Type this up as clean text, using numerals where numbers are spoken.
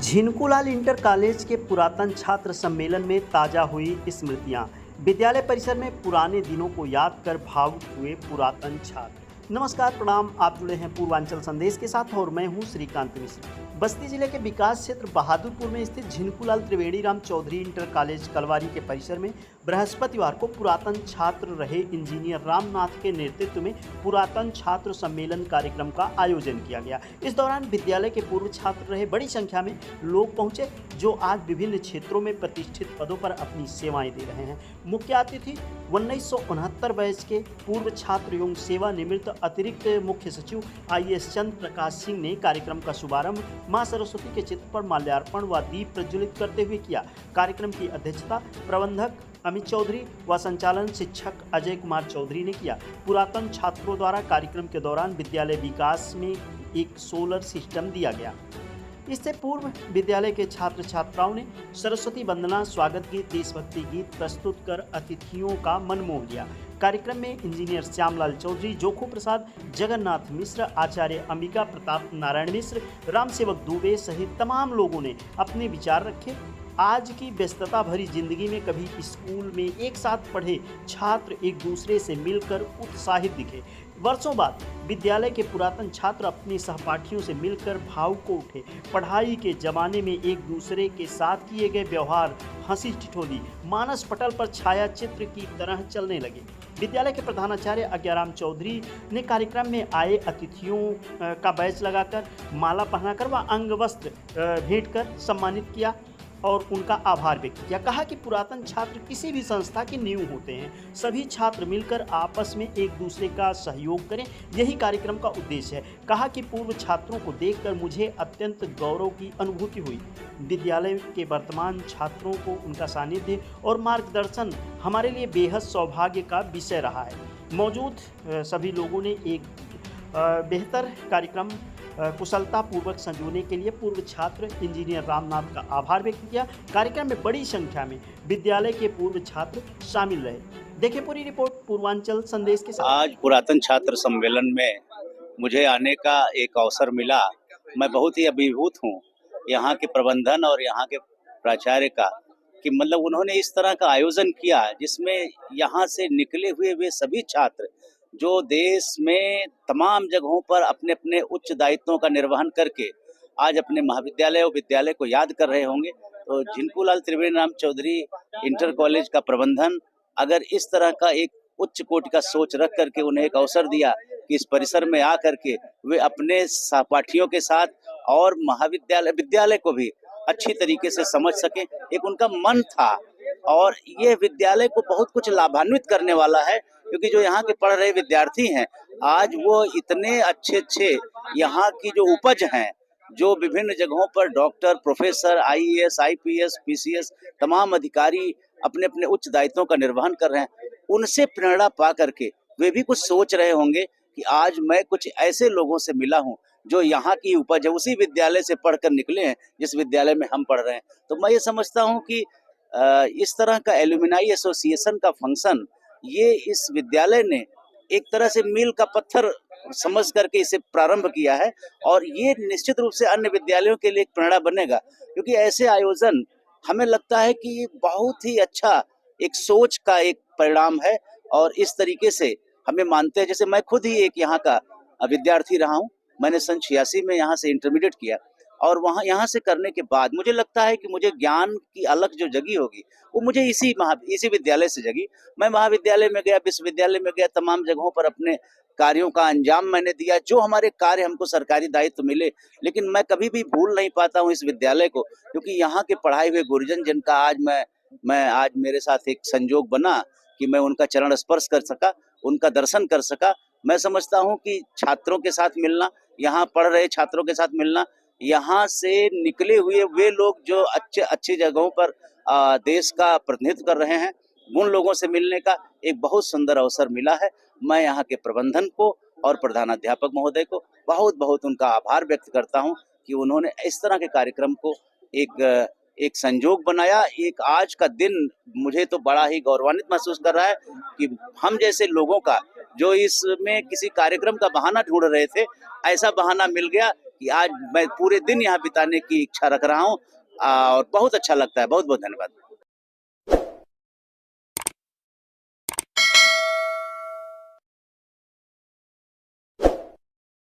झिनकुलाल inter college के पुरातन छात्र सम्मेलन में ताजा हुई स्मृतियां। विद्यालय परिसर में पुराने दिनों को याद कर भावुक हुए पुरातन छात्र। नमस्कार, प्रणाम। आप जुड़े हैं पूर्वांचल संदेश के साथ और मैं हूं श्रीकांत मिश्र। बस्ती जिले के विकास क्षेत्र बहादुरपुर में स्थित झिनकुलाल त्रिवेणी राम चौधरी इंटर कॉलेज कलवारी के परिसर में बृहस्पतिवार को पुरातन छात्र रहे इंजीनियर रामनाथ के नेतृत्व में पुरातन छात्र सम्मेलन कार्यक्रम का आयोजन किया गया। इस दौरान विद्यालय के पूर्व छात्र रहे बड़ी संख्या में लोग पहुंचे, जो आज विभिन्न क्षेत्रों में प्रतिष्ठित पदों पर अपनी सेवाएं दे रहे हैं। मुख्य अतिथि 1969 बैच के पूर्व छात्र एवं सेवानिवृत्त अतिरिक्त मुख्य सचिव IAS चंद्र प्रकाश सिंह ने कार्यक्रम का शुभारंभ मां सरस्वती के चित्र पर माल्यार्पण व दीप प्रज्वलित करते हुए किया। कार्यक्रम की अध्यक्षता प्रबंधक अमित चौधरी व संचालन शिक्षक अजय कुमार चौधरी ने किया। पुरातन छात्रों द्वारा कार्यक्रम के दौरान विद्यालय विकास में एक सोलर सिस्टम दिया गया। इससे पूर्व विद्यालय के छात्र छात्राओं ने सरस्वती वंदना, स्वागत गीत, देशभक्ति गीत प्रस्तुत कर अतिथियों का मन मोह लिया। कार्यक्रम में इंजीनियर श्यामलाल चौधरी, जोखू प्रसाद, जगन्नाथ मिश्र, आचार्य अंबिका प्रताप नारायण मिश्र, रामसेवक दुबे सहित तमाम लोगों ने अपने विचार रखे। आज की व्यस्तता भरी जिंदगी में कभी स्कूल में एक साथ पढ़े छात्र एक दूसरे से मिलकर उत्साहित दिखे। वर्षों बाद विद्यालय के पुरातन छात्र अपने सहपाठियों से मिलकर भावुक हो उठे। पढ़ाई के जमाने में एक दूसरे के साथ किए गए व्यवहार, हंसी ठिठोली मानस पटल पर छाया चित्र की तरह चलने लगे। विद्यालय के प्रधानाचार्य अज्ञाराम चौधरी ने कार्यक्रम में आए अतिथियों का बैच लगाकर, माला पहनाकर व अंग वस्त्र भेंट कर सम्मानित किया और उनका आभार व्यक्त किया। कहा कि पुरातन छात्र किसी भी संस्था की नींव होते हैं। सभी छात्र मिलकर आपस में एक दूसरे का सहयोग करें, यही कार्यक्रम का उद्देश्य है। कहा कि पूर्व छात्रों को देखकर मुझे अत्यंत गौरव की अनुभूति हुई। विद्यालय के वर्तमान छात्रों को उनका सानिध्य और मार्गदर्शन हमारे लिए बेहद सौभाग्य का विषय रहा है। मौजूद सभी लोगों ने एक बेहतर कार्यक्रम कुशलता पूर्वक संजोने के लिए पूर्व छात्र इंजीनियर रामनाथ का आभार व्यक्त किया। कार्यक्रम में बड़ी संख्या में विद्यालय के पूर्व छात्र शामिल रहे। देखिए पूरी रिपोर्ट पूर्वांचल संदेश के साथ। आज पुरातन छात्र सम्मेलन में मुझे आने का एक अवसर मिला। मैं बहुत ही अभिभूत हूँ यहाँ के प्रबंधन और यहाँ के प्राचार्य का, कि मतलब उन्होंने इस तरह का आयोजन किया जिसमें यहाँ से निकले हुए वे सभी छात्र जो देश में तमाम जगहों पर अपने अपने उच्च दायित्वों का निर्वहन करके आज अपने महाविद्यालय और विद्यालय को याद कर रहे होंगे, तो झिनकुलाल त्रिवेणी राम चौधरी इंटर कॉलेज का प्रबंधन अगर इस तरह का एक उच्च कोटि का सोच रख करके उन्हें एक अवसर दिया कि इस परिसर में आ करके वे अपने सहपाठियों के साथ और महाविद्यालय विद्यालय को भी अच्छी तरीके से समझ सकें, एक उनका मन था। और ये विद्यालय को बहुत कुछ लाभान्वित करने वाला है, क्योंकि जो यहाँ के पढ़ रहे विद्यार्थी हैं आज वो इतने अच्छे अच्छे यहाँ की जो उपज हैं, जो विभिन्न जगहों पर doctor, professor, IAS, IPS, PCS तमाम अधिकारी अपने अपने उच्च दायित्वों का निर्वहन कर रहे हैं, उनसे प्रेरणा पा करके वे भी कुछ सोच रहे होंगे कि आज मैं कुछ ऐसे लोगों से मिला हूँ जो यहाँ की उपज है, उसी विद्यालय से पढ़कर निकले हैं जिस विद्यालय में हम पढ़ रहे हैं। तो मैं ये समझता हूँ कि इस तरह का एल्यूमिनाई एसोसिएशन का फंक्शन ये इस विद्यालय ने एक तरह से मील का पत्थर समझ करके इसे प्रारंभ किया है, और ये निश्चित रूप से अन्य विद्यालयों के लिए एक प्रेरणा बनेगा, क्योंकि ऐसे आयोजन हमें लगता है कि ये बहुत ही अच्छा एक सोच का एक परिणाम है। और इस तरीके से हमें मानते हैं, जैसे मैं खुद ही एक यहाँ का विद्यार्थी रहा हूँ। मैंने सन 86 में यहाँ से इंटरमीडिएट किया और वहाँ यहाँ से करने के बाद मुझे लगता है कि मुझे ज्ञान की अलग जो जगी होगी वो मुझे इसी विद्यालय से जगी। मैं महाविद्यालय में गया, विश्वविद्यालय में गया, तमाम जगहों पर अपने कार्यों का अंजाम मैंने दिया, जो हमारे कार्य हमको सरकारी दायित्व मिले, लेकिन मैं कभी भी भूल नहीं पाता हूँ इस विद्यालय को, क्योंकि यहाँ के पढ़ाए हुए गुरुजन जिनका आज मैं आज मेरे साथ एक संजोग बना कि मैं उनका चरण स्पर्श कर सका, उनका दर्शन कर सका। मैं समझता हूँ कि छात्रों के साथ मिलना, यहाँ पढ़ रहे छात्रों के साथ मिलना, यहाँ से निकले हुए वे लोग जो अच्छी जगहों पर देश का प्रतिनिधित्व कर रहे हैं, उन लोगों से मिलने का एक बहुत सुंदर अवसर मिला है। मैं यहाँ के प्रबंधन को और प्रधानाध्यापक महोदय को बहुत बहुत उनका आभार व्यक्त करता हूँ कि उन्होंने इस तरह के कार्यक्रम को एक संजोग बनाया। एक आज का दिन मुझे तो बड़ा ही गौरवान्वित महसूस कर रहा है कि हम जैसे लोगों का जो इसमें किसी कार्यक्रम का बहाना ढूंढ रहे थे, ऐसा बहाना मिल गया कि आज मैं पूरे दिन यहाँ बिताने की इच्छा रख रहा हूँ और बहुत अच्छा लगता है। बहुत बहुत धन्यवाद।